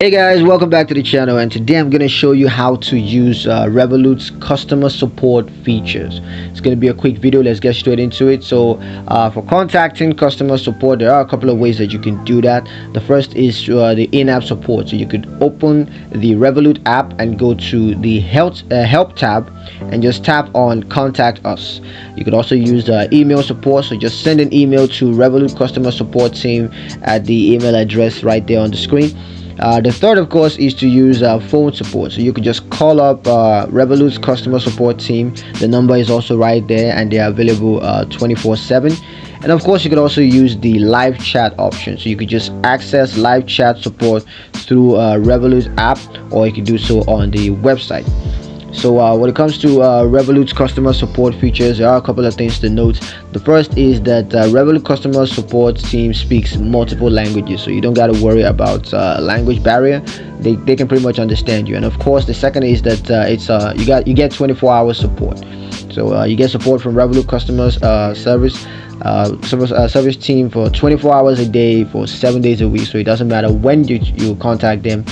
Hey guys, welcome back to the channel, and today I'm going to show you how to use Revolut's customer support features. It's going to be a quick video. Let's get straight into it. So for contacting customer support, there are a couple of ways that you can do that. The first is the in-app support. So you could open the Revolut app and go to the help tab and just tap on contact us. You could also use the email support, so just send an email to Revolut customer support team at the email address right there on the screen. The third, of course, is to use phone support. So you could just call up Revolut's customer support team. The number is also right there, and they are available 24/7. And of course, you could also use the live chat option. So you could just access live chat support through Revolut's app, or you could do so on the website. So when it comes to Revolut's customer support features, there are a couple of things to note. The first is that Revolut customer support team speaks multiple languages, so you don't got to worry about language barrier. They can pretty much understand you. And of course, the second is that you get 24-hour support. So you get support from Revolut customers service team for 24 hours a day for 7 days a week. So it doesn't matter when you contact them,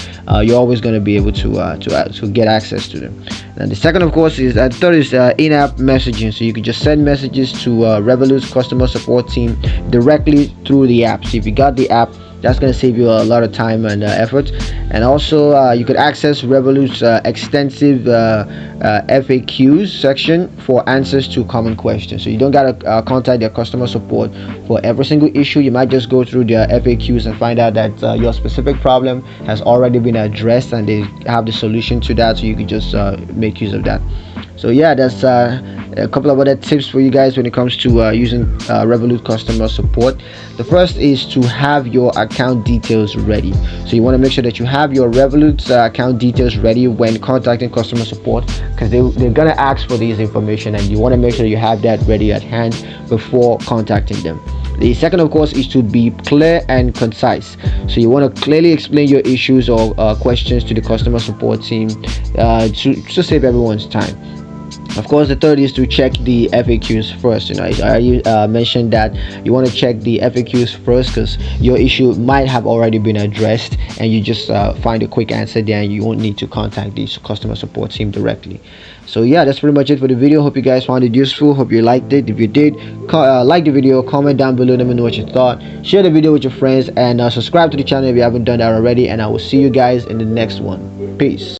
you're always going to be able to get access to them. And the second, of course, is third is in-app messaging. So you can just send messages to Revolut's customer support team directly through the app. So if you got the app, that's going to save you a lot of time and effort. And also you could access Revolut's extensive FAQs section for answers to common questions. So you don't got to contact their customer support for every single issue. You might just go through their FAQs and find out that your specific problem has already been addressed and they have the solution to that, so you can just make use of that. So yeah, that's a couple of other tips for you guys when it comes to using Revolut customer support. The first is to have your account details ready. So you want to make sure that you have your Revolut account details ready when contacting customer support, because they're gonna ask for this information, and you want to make sure you have that ready at hand before contacting them. The second, of course, is to be clear and concise. So you want to clearly explain your issues or questions to the customer support team to save everyone's time. Of course, the third is to check the FAQs first. I mentioned that you want to check the FAQs first, because your issue might have already been addressed and you just find a quick answer there, and you won't need to contact the customer support team directly. So yeah, that's pretty much it for the video. Hope you guys found it useful. Hope you liked it. If you did, like the video, comment down below, let me know what you thought. Share the video with your friends, and subscribe to the channel if you haven't done that already. And I will see you guys in the next one. Peace.